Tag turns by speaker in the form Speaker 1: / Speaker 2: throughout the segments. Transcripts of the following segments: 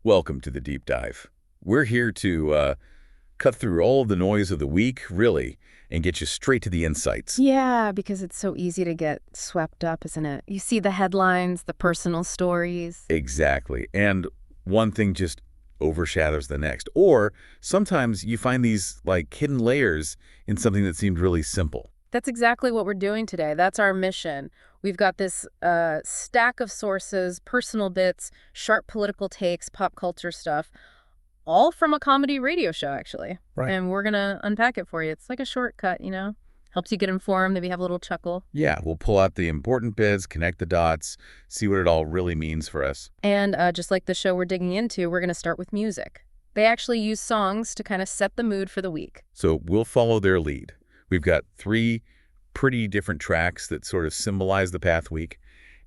Speaker 1: Welcome to the Deep Dive. We're here to cut through all of the noise of the week, really, and get you straight to the insights.
Speaker 2: Yeah, because it's so easy to get swept up, isn't it? You see the headlines, the personal stories.
Speaker 1: Exactly. And one thing just overshadows the next. Or sometimes you find these, like, hidden layers in something that seemed really simple.
Speaker 2: That's exactly what we're doing today. That's our mission. We've got this stack of sources, personal bits, sharp political takes, pop culture stuff, all from a comedy radio show, actually.
Speaker 1: Right.
Speaker 2: And we're going to unpack it for you. It's like a shortcut, Helps you get informed, maybe have a little chuckle.
Speaker 1: Yeah, we'll pull out the important bits, connect the dots, see what it all really means for us.
Speaker 2: And just like the show we're digging into, we're going to start with music. They actually use songs to kind of set the mood for the week.
Speaker 1: So we'll follow their lead. We've got 3 pretty different tracks that sort of symbolize the path week,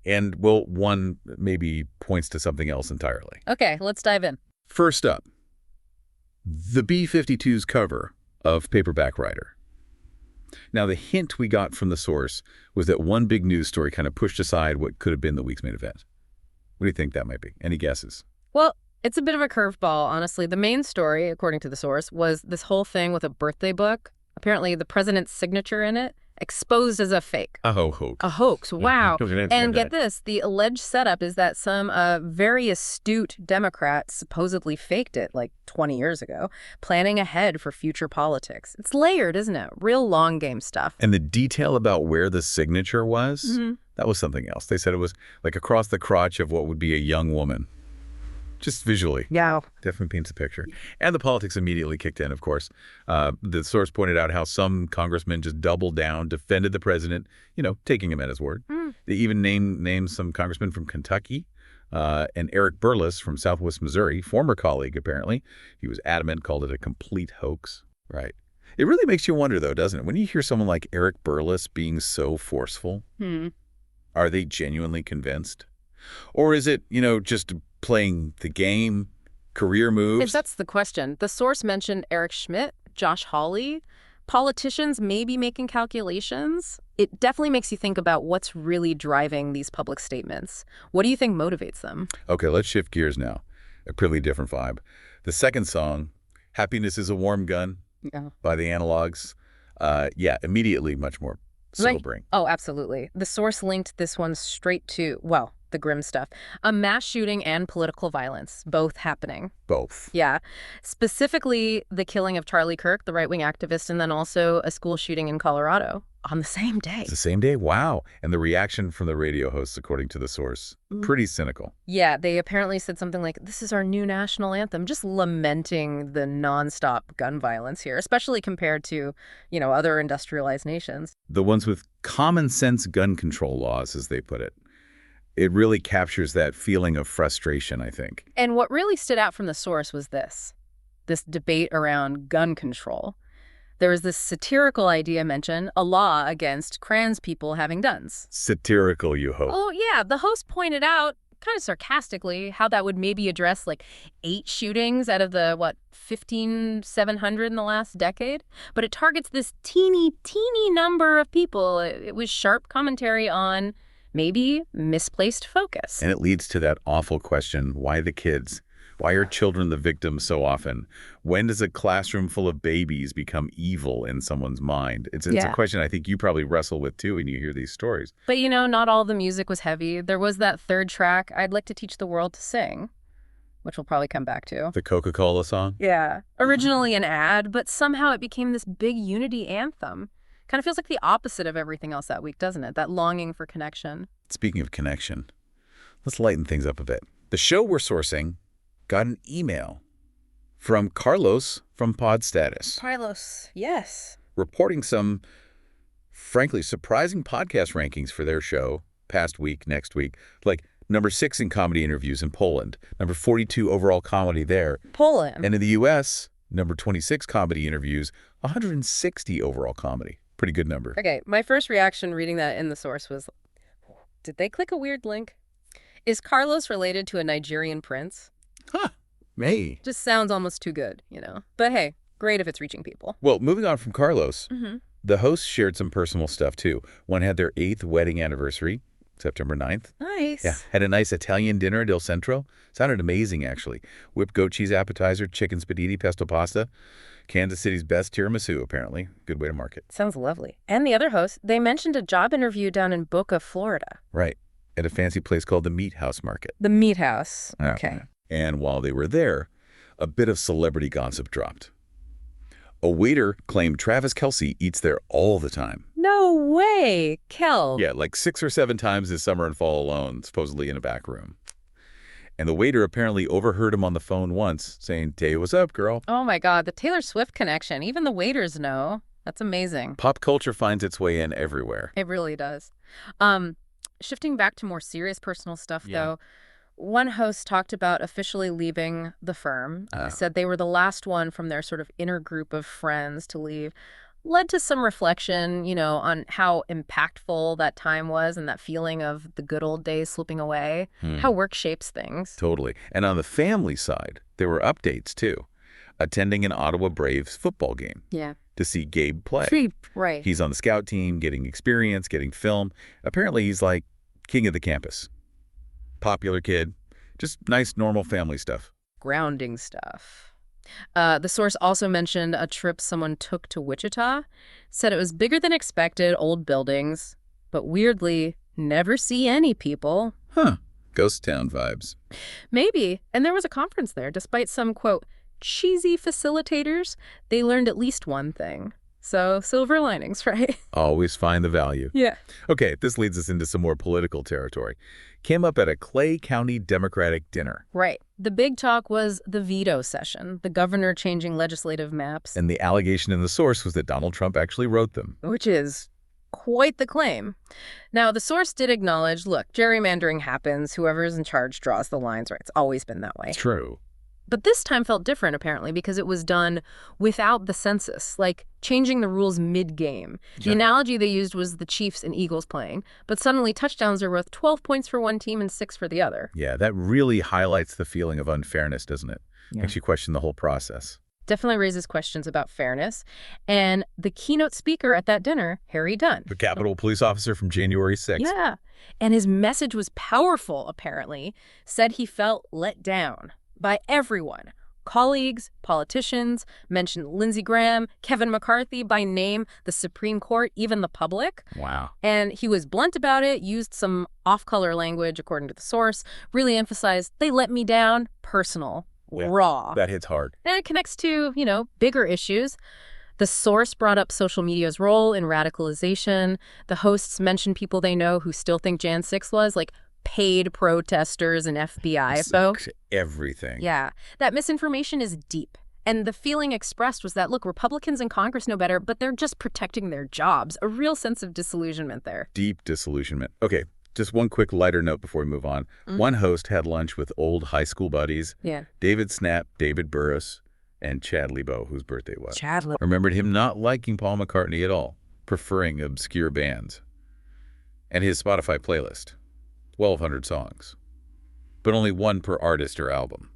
Speaker 1: and, well, one maybe points to something else entirely.
Speaker 2: Okay, let's dive in.
Speaker 1: First up, the B-52's cover of Paperback Writer. Now, the hint we got from the source was that one big news story kind of pushed aside what could have been the week's main event. What do you think that might be? Any guesses?
Speaker 2: Well, it's a bit of a curveball, honestly. The main story, according to the source, was this whole thing with a birthday book. Apparently, the president's signature in it exposed as a fake.
Speaker 1: A hoax.
Speaker 2: A hoax, wow. And get this, the alleged setup is that some very astute Democrat supposedly faked it like 20 years ago, planning ahead for future politics. It's layered, isn't it? Real long game stuff.
Speaker 1: And the detail about where the signature was, that was something else. They said it was like across the crotch of what would be a young woman. Just visually.
Speaker 2: Yeah.
Speaker 1: Definitely paints a picture. And the politics immediately kicked in, of course. The source pointed out how some congressmen just doubled down, defended the president, taking him at his word. They even named some congressmen from Kentucky, and Eric Burles from Southwest Missouri, former colleague, apparently. He was adamant, called it a complete hoax. Right. It really makes you wonder, though, doesn't it? When you hear someone like Eric Burles being so forceful, are they genuinely convinced? Or is it, just playing the game, career moves?
Speaker 2: That's the question. The source mentioned Eric Schmidt, Josh Hawley. Politicians may be making calculations. It definitely makes you think about what's really driving these public statements. What do you think motivates them?
Speaker 1: Okay, let's shift gears now. A pretty different vibe. The second song, Happiness is a Warm Gun, by the Analogs. Immediately much more sobering.
Speaker 2: Oh, absolutely. The source linked this one straight to, the grim stuff. A mass shooting and political violence, both happening.
Speaker 1: Both.
Speaker 2: Yeah. Specifically, the killing of Charlie Kirk, the right-wing activist, and then also a school shooting in Colorado on the same day.
Speaker 1: It's the same day? Wow. And the reaction from the radio hosts, according to the source, pretty cynical.
Speaker 2: Yeah, they apparently said something like, this is our new national anthem, just lamenting the nonstop gun violence here, especially compared to, other industrialized nations.
Speaker 1: The ones with common sense gun control laws, as they put it. It really captures that feeling of frustration, I think.
Speaker 2: And what really stood out from the source was this debate around gun control. There was this satirical idea mentioned, a law against trans people having guns.
Speaker 1: Satirical, you hope.
Speaker 2: Oh, yeah. The host pointed out, kind of sarcastically, how that would maybe address 8 shootings out of the, 1,700 in the last decade. But it targets this teeny number of people. It was sharp commentary on maybe misplaced focus.
Speaker 1: And it leads to that awful question, why the kids? Why are children the victims so often? When does a classroom full of babies become evil in someone's mind? It's a question I think you probably wrestle with, too, when you hear these stories.
Speaker 2: But, not all the music was heavy. There was that third track, I'd Like to Teach the World to Sing, which we'll probably come back to.
Speaker 1: The Coca-Cola song?
Speaker 2: Yeah. Originally an ad, but somehow it became this big unity anthem. Kind of feels like the opposite of everything else that week, doesn't it? That longing for connection.
Speaker 1: Speaking of connection, let's lighten things up a bit. The show we're sourcing got an email from Carlos from Pod Status.
Speaker 2: Carlos, yes.
Speaker 1: Reporting some, frankly, surprising podcast rankings for their show past week, next week. Like number 6 in comedy interviews in Poland, number 42 overall comedy there.
Speaker 2: Poland.
Speaker 1: And in the U.S., number 26 comedy interviews, 160 overall comedy. Pretty good number.
Speaker 2: Okay, my first reaction reading that in the source was, did they click a weird link? Is Carlos related to a Nigerian prince?
Speaker 1: Huh, may.
Speaker 2: Just sounds almost too good, But hey, great if it's reaching people.
Speaker 1: Well, moving on from Carlos, the hosts shared some personal stuff too. One had their 8th wedding anniversary. September 9th.
Speaker 2: Nice.
Speaker 1: Yeah, had a nice Italian dinner at Il Centro. Sounded amazing, actually. Whipped goat cheese appetizer, chicken spaghetti, pesto pasta. Kansas City's best tiramisu, apparently. Good way to market.
Speaker 2: Sounds lovely. And the other host, they mentioned a job interview down in Boca, Florida.
Speaker 1: Right, at a fancy place called the Meat House Market.
Speaker 2: The Meat House.
Speaker 1: Yeah.
Speaker 2: Okay.
Speaker 1: And while they were there, a bit of celebrity gossip dropped. A waiter claimed Travis Kelce eats there all the time.
Speaker 2: No way, Kel.
Speaker 1: Yeah, like 6 or 7 times this summer and fall alone, supposedly in a back room. And the waiter apparently overheard him on the phone once, saying, "Tay, what's up, girl?"
Speaker 2: Oh my God, the Taylor Swift connection. Even the waiters know. That's amazing.
Speaker 1: Pop culture finds its way in everywhere.
Speaker 2: It really does. Shifting back to more serious personal stuff,
Speaker 1: Yeah.
Speaker 2: though, one host talked about officially leaving the firm. Said they were the last one from their sort of inner group of friends to leave. Led to some reflection, on how impactful that time was and that feeling of the good old days slipping away, how work shapes things.
Speaker 1: Totally. And on the family side, there were updates, too. Attending an Ottawa Braves football game.
Speaker 2: Yeah.
Speaker 1: To see Gabe play.
Speaker 2: Right.
Speaker 1: He's on the scout team, getting experience, getting film. Apparently, he's like king of the campus. Popular kid. Just nice, normal family stuff.
Speaker 2: Grounding stuff. The source also mentioned a trip someone took to Wichita, said it was bigger than expected, old buildings, but weirdly, never see any people.
Speaker 1: Huh. Ghost town vibes.
Speaker 2: Maybe. And there was a conference there. Despite some, quote, cheesy facilitators, they learned at least one thing. So, silver linings, right?
Speaker 1: Always find the value.
Speaker 2: Yeah.
Speaker 1: Okay, this leads us into some more political territory. Came up at a Clay County Democratic dinner.
Speaker 2: Right. The big talk was the veto session, the governor changing legislative maps.
Speaker 1: And the allegation in the source was that Donald Trump actually wrote them.
Speaker 2: Which is quite the claim. Now, the source did acknowledge, look, gerrymandering happens. Whoever's in charge draws the lines, right? It's always been that way.
Speaker 1: True.
Speaker 2: But this time felt different, apparently, because it was done without the census, like changing the rules mid-game. The analogy they used was the Chiefs and Eagles playing, but suddenly touchdowns are worth 12 points for one team and 6 for the other.
Speaker 1: Yeah, that really highlights the feeling of unfairness, doesn't it?
Speaker 2: Yeah.
Speaker 1: Makes you question the whole process.
Speaker 2: Definitely raises questions about fairness. And the keynote speaker at that dinner, Harry Dunn.
Speaker 1: The Capitol Police officer from January 6th.
Speaker 2: Yeah. And his message was powerful, apparently. Said he felt let down by everyone. Colleagues, politicians, mentioned Lindsey Graham, Kevin McCarthy by name, the Supreme Court, even the public.
Speaker 1: Wow.
Speaker 2: And he was blunt about it, used some off-color language, according to the source, really emphasized, they let me down, personal, raw.
Speaker 1: That hits hard.
Speaker 2: And it connects to, bigger issues. The source brought up social media's role in radicalization. The hosts mentioned people they know who still think Jan 6 was, like, paid protesters and FBI folks.
Speaker 1: Everything.
Speaker 2: Yeah. That misinformation is deep. And the feeling expressed was that, look, Republicans in Congress know better, but they're just protecting their jobs. A real sense of disillusionment there.
Speaker 1: Deep disillusionment. Okay, just one quick lighter note before we move on. One host had lunch with old high school buddies.
Speaker 2: Yeah.
Speaker 1: David Snap, David Burris, and Chad Lebo, whose birthday was.
Speaker 2: Chad Lebo.
Speaker 1: Remembered him not liking Paul McCartney at all, preferring obscure bands. And his Spotify playlist. 1,200 songs, but only one per artist or album.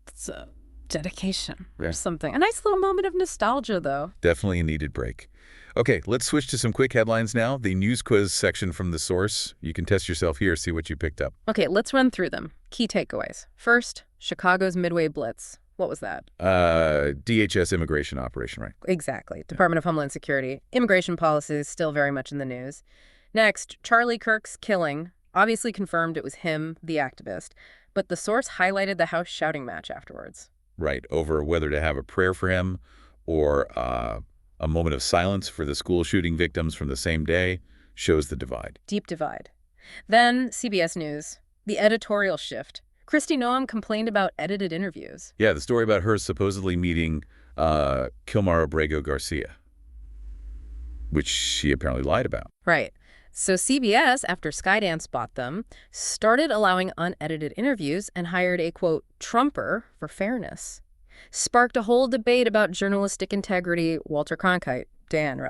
Speaker 2: It's a dedication or something. A nice little moment of nostalgia, though.
Speaker 1: Definitely a needed break. Okay, let's switch to some quick headlines now. The news quiz section from the source. You can test yourself here, see what you picked up.
Speaker 2: Okay, let's run through them. Key takeaways. First, Chicago's Midway Blitz. What was that?
Speaker 1: DHS immigration operation, right?
Speaker 2: Exactly. Department of Homeland Security. Immigration policy is still very much in the news. Next, Charlie Kirk's killing. Obviously confirmed it was him, the activist, but the source highlighted the House shouting match afterwards.
Speaker 1: Right, over whether to have a prayer for him or a moment of silence for the school shooting victims from the same day shows the divide. Deep
Speaker 2: divide. Then CBS News, the editorial shift. Kristi Noem complained about edited interviews.
Speaker 1: Yeah, the story about her supposedly meeting Kilmar Abrego Garcia, which she apparently lied about.
Speaker 2: Right. So CBS, after Skydance bought them, started allowing unedited interviews and hired a, quote, Trumper for fairness. Sparked a whole debate about journalistic integrity, Dan,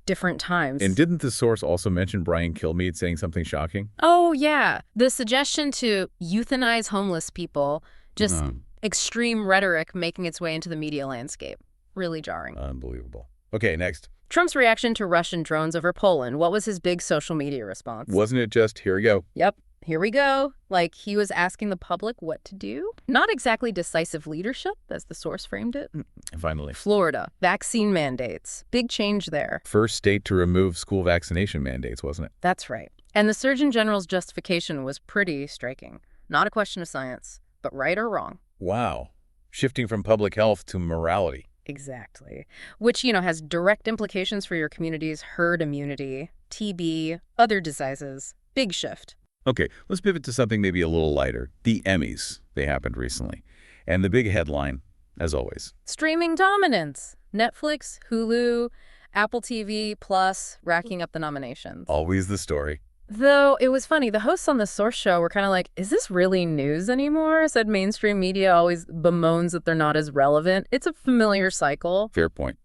Speaker 2: different times.
Speaker 1: And didn't the source also mention Brian Kilmeade saying something shocking?
Speaker 2: Oh, yeah. The suggestion to euthanize homeless people, just extreme rhetoric making its way into the media landscape. Really jarring.
Speaker 1: Unbelievable. Okay, next.
Speaker 2: Trump's reaction to Russian drones over Poland. What was his big social media response?
Speaker 1: Wasn't it just, here we go?
Speaker 2: Yep. Here we go. Like he was asking the public what to do. Not exactly decisive leadership, as the source framed it.
Speaker 1: Finally.
Speaker 2: Florida, vaccine mandates. Big change there.
Speaker 1: First state to remove school vaccination mandates, wasn't it?
Speaker 2: That's right. And the Surgeon General's justification was pretty striking. Not a question of science, but right or wrong.
Speaker 1: Wow. Shifting from public health to morality.
Speaker 2: Exactly. Which, has direct implications for your community's herd immunity, TB, other diseases. Big shift.
Speaker 1: Okay, let's pivot to something maybe a little lighter. The Emmys. They happened recently. And the big headline, as always.
Speaker 2: Streaming dominance. Netflix, Hulu, Apple TV Plus, racking up the nominations.
Speaker 1: Always the story.
Speaker 2: Though it was funny, the hosts on the Source show were kind of like, is this really news anymore? Said mainstream media always bemoans that they're not as relevant. It's a familiar cycle.
Speaker 1: Fair point.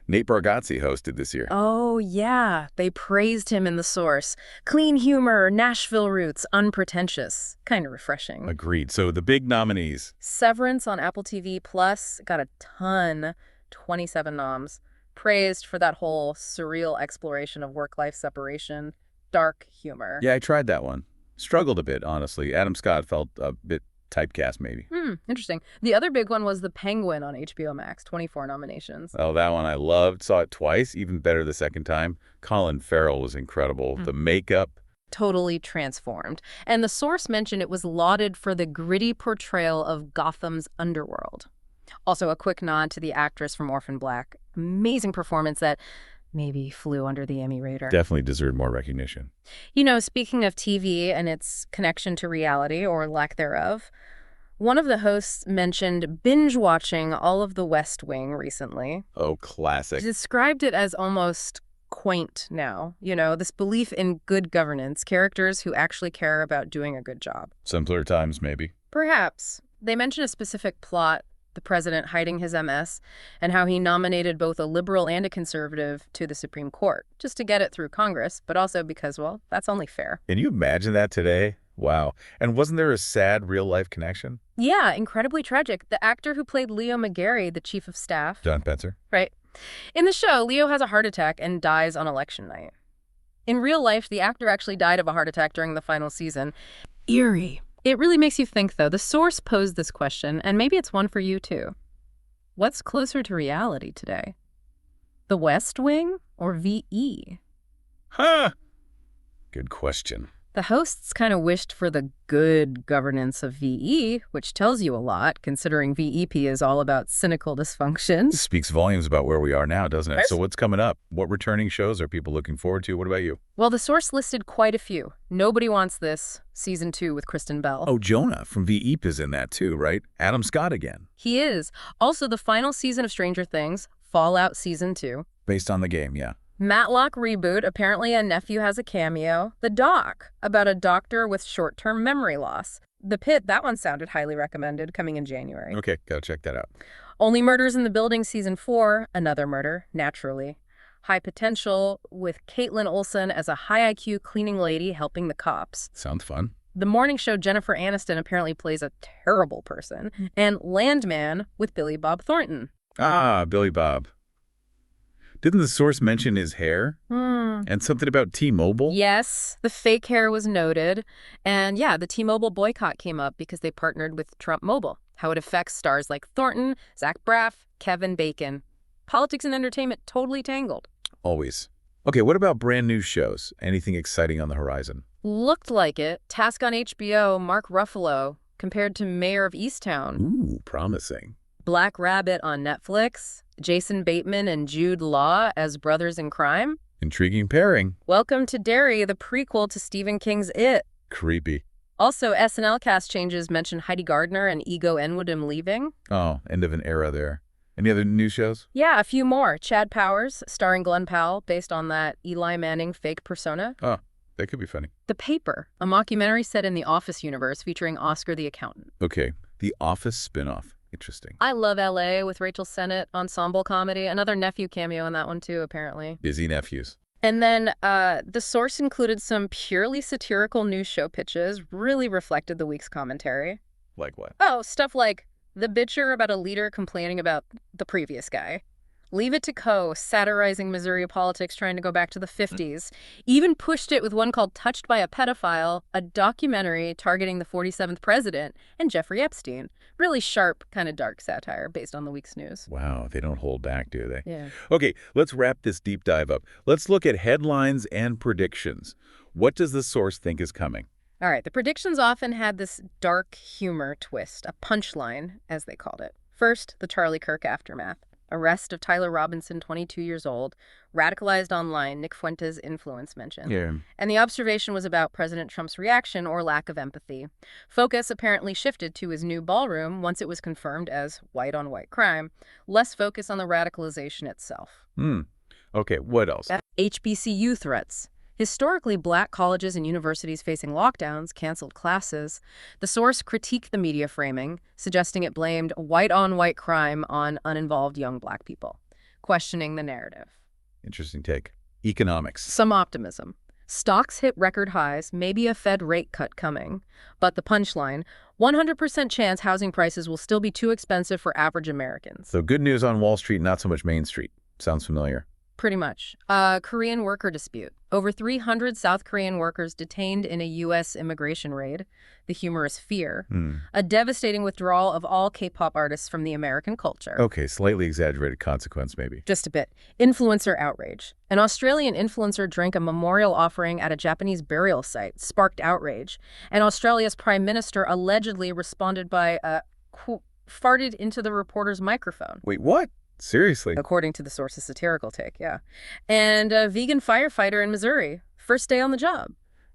Speaker 1: Nate Bargatze hosted this year.
Speaker 2: Oh, yeah. They praised him in the Source. Clean humor, Nashville roots, unpretentious. Kind of refreshing.
Speaker 1: Agreed. So the big nominees.
Speaker 2: Severance on Apple TV Plus got a ton, 27 noms. Praised for that whole surreal exploration of work-life separation. Dark humor.
Speaker 1: Yeah, I tried that one. Struggled a bit, honestly. Adam Scott felt a bit typecast, maybe.
Speaker 2: Interesting. The other big one was The Penguin on HBO Max, 24 nominations.
Speaker 1: Oh, that one I loved. Saw it twice, even better the second time. Colin Farrell was incredible. The makeup.
Speaker 2: Totally transformed. And the source mentioned it was lauded for the gritty portrayal of Gotham's underworld. Also, a quick nod to the actress from Orphan Black. Amazing performance that maybe flew under the Emmy radar.
Speaker 1: Definitely deserved more recognition.
Speaker 2: Speaking of TV and its connection to reality, or lack thereof, one of the hosts mentioned binge-watching all of The West Wing recently.
Speaker 1: Oh, classic.
Speaker 2: Described it as almost quaint now. This belief in good governance, characters who actually care about doing a good job.
Speaker 1: Simpler times, maybe.
Speaker 2: Perhaps. They mentioned a specific plot, the president hiding his MS, and how he nominated both a liberal and a conservative to the Supreme Court, just to get it through Congress, but also because, well, that's only fair.
Speaker 1: Can you imagine that today? Wow. And wasn't there a sad real-life connection?
Speaker 2: Yeah, incredibly tragic. The actor who played Leo McGarry, the chief of staff.
Speaker 1: John Pencer.
Speaker 2: Right. In the show, Leo has a heart attack and dies on election night. In real life, the actor actually died of a heart attack during the final season. Eerie. It really makes you think, though. The source posed this question, and maybe it's one for you, too. What's closer to reality today? The West Wing or VE?
Speaker 1: Huh. Good question.
Speaker 2: The hosts kind of wished for the good governance of VE, which tells you a lot, considering VEP is all about cynical dysfunction.
Speaker 1: Speaks volumes about where we are now, doesn't it?
Speaker 2: Right.
Speaker 1: So what's coming up? What returning shows are people looking forward to? What about you?
Speaker 2: Well, the source listed quite a few. Nobody Wants This, Season 2 with Kristen Bell.
Speaker 1: Oh, Jonah from VEP is in that too, right? Adam Scott again.
Speaker 2: He is. Also, the final season of Stranger Things, Fallout Season 2.
Speaker 1: Based on the game, yeah.
Speaker 2: Matlock reboot, apparently a nephew has a cameo. The Doc, about a doctor with short-term memory loss. The Pit, that one sounded highly recommended, coming in January.
Speaker 1: Okay, gotta check that out.
Speaker 2: Only Murders in the Building Season 4, another murder, naturally. High Potential, with Caitlin Olsen as a high IQ cleaning lady helping the cops.
Speaker 1: Sounds fun.
Speaker 2: The morning show Jennifer Aniston apparently plays a terrible person. And Landman with Billy Bob Thornton.
Speaker 1: Ah, Billy Bob. Didn't the source mention his hair? And something about T-Mobile?
Speaker 2: Yes, the fake hair was noted. And yeah, the T-Mobile boycott came up because they partnered with Trump Mobile. How it affects stars like Thornton, Zach Braff, Kevin Bacon. Politics and entertainment totally tangled.
Speaker 1: Always. Okay, what about brand new shows? Anything exciting on the horizon?
Speaker 2: Looked like it. Task on HBO, Mark Ruffalo, compared to Mayor of Easttown.
Speaker 1: Ooh, promising.
Speaker 2: Black Rabbit on Netflix. Jason Bateman and Jude Law as brothers in crime.
Speaker 1: Intriguing pairing.
Speaker 2: Welcome to Derry, the prequel to Stephen King's It.
Speaker 1: Creepy.
Speaker 2: Also, SNL cast changes mention Heidi Gardner and Ego Enwoodham leaving.
Speaker 1: Oh, end of an era there. Any other new shows?
Speaker 2: Yeah, a few more. Chad Powers, starring Glenn Powell, based on that Eli Manning fake persona.
Speaker 1: Oh, that could be funny.
Speaker 2: The Paper, a mockumentary set in the Office universe featuring Oscar the Accountant.
Speaker 1: Okay, The Office spinoff. Interesting.
Speaker 2: I Love L.A. with Rachel Sennett, ensemble comedy. Another nephew cameo in that one, too, apparently.
Speaker 1: Busy nephews.
Speaker 2: And then the source included some purely satirical news show pitches, really reflected the week's commentary.
Speaker 1: Like what?
Speaker 2: Oh, stuff like The Bitcher about a leader complaining about the previous guy. Leave It to Co., satirizing Missouri politics, trying to go back to the 50s. Even pushed it with one called Touched by a Pedophile, a documentary targeting the 47th president and Jeffrey Epstein. Really sharp, kind of dark satire based on the week's news.
Speaker 1: Wow, they don't hold back, do they?
Speaker 2: Yeah.
Speaker 1: Okay, let's wrap this deep dive up. Let's look at headlines and predictions. What does the source think is coming?
Speaker 2: All right, the predictions often had this dark humor twist, a punchline, as they called it. First, the Charlie Kirk aftermath. Arrest of Tyler Robinson, 22 years old, radicalized online, Nick Fuentes' influence mentioned.
Speaker 1: Yeah.
Speaker 2: And the observation was about President Trump's reaction or lack of empathy. Focus apparently shifted to his new ballroom once it was confirmed as white-on-white crime. Less focus on the radicalization itself.
Speaker 1: Okay, what else?
Speaker 2: HBCU threats. Historically, black colleges and universities facing lockdowns canceled classes. The source critiqued the media framing, suggesting it blamed white-on-white crime on uninvolved young black people, questioning the narrative.
Speaker 1: Interesting take. Economics.
Speaker 2: Some optimism. Stocks hit record highs, maybe a Fed rate cut coming. But the punchline, 100% chance housing prices will still be too expensive for average Americans.
Speaker 1: So good news on Wall Street, not so much Main Street. Sounds familiar.
Speaker 2: Pretty much. Korean worker dispute. Over 300 South Korean workers detained in a U.S. immigration raid. The humorous fear. A devastating withdrawal of all K-pop artists from the American culture.
Speaker 1: Okay, slightly exaggerated consequence maybe.
Speaker 2: Just a bit. Influencer outrage. An Australian influencer drank a memorial offering at a Japanese burial site, sparked outrage. And Australia's prime minister allegedly responded by, farted into the reporter's microphone.
Speaker 1: Wait, what? Seriously?
Speaker 2: According to the source's satirical take, yeah. And a vegan firefighter in Missouri, first day on the job,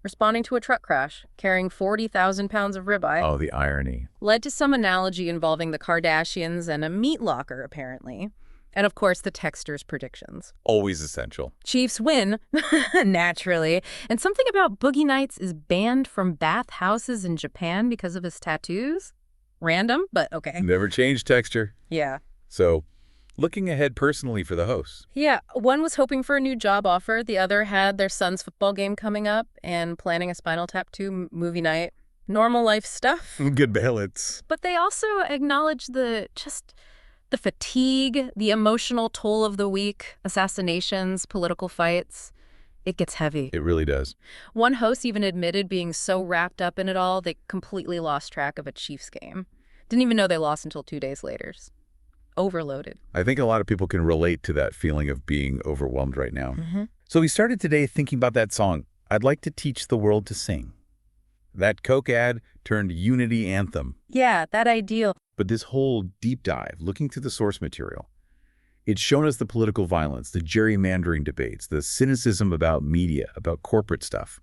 Speaker 2: responding to a truck crash, carrying 40,000 pounds of ribeye.
Speaker 1: Oh, the irony.
Speaker 2: Led to some analogy involving the Kardashians and a meat locker, apparently. And, of course, the texter's predictions.
Speaker 1: Always essential.
Speaker 2: Chiefs win, naturally. And something about Boogie Nights is banned from bath houses in Japan because of his tattoos. Random, but okay.
Speaker 1: Never change texture.
Speaker 2: Yeah.
Speaker 1: So, looking ahead personally for the hosts.
Speaker 2: Yeah, one was hoping for a new job offer. The other had their son's football game coming up and planning a Spinal Tap 2 movie night. Normal life stuff.
Speaker 1: Good balance.
Speaker 2: But they also acknowledge the fatigue, the emotional toll of the week, assassinations, political fights. It gets heavy.
Speaker 1: It really does.
Speaker 2: One host even admitted being so wrapped up in it all, they completely lost track of a Chiefs game. Didn't even know they lost until 2 days later. Overloaded.
Speaker 1: I think a lot of people can relate to that feeling of being overwhelmed right now. So we started today thinking about that song, I'd Like to Teach the World to Sing. That Coke ad turned unity anthem.
Speaker 2: Yeah, that ideal.
Speaker 1: But this whole deep dive, looking through the source material, it's shown us the political violence, the gerrymandering debates, the cynicism about media, about corporate stuff.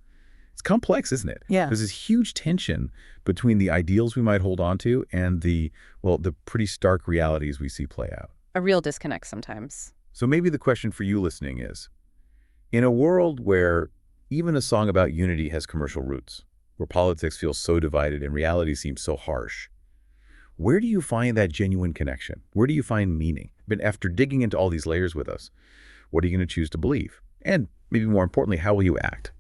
Speaker 1: It's complex, isn't it?
Speaker 2: Yeah.
Speaker 1: There's this huge tension between the ideals we might hold on to and the pretty stark realities we see play out.
Speaker 2: A real disconnect sometimes.
Speaker 1: So maybe the question for you listening is, in a world where even a song about unity has commercial roots, where politics feels so divided and reality seems so harsh, where do you find that genuine connection? Where do you find meaning? But after digging into all these layers with us, what are you going to choose to believe? And maybe more importantly, how will you act?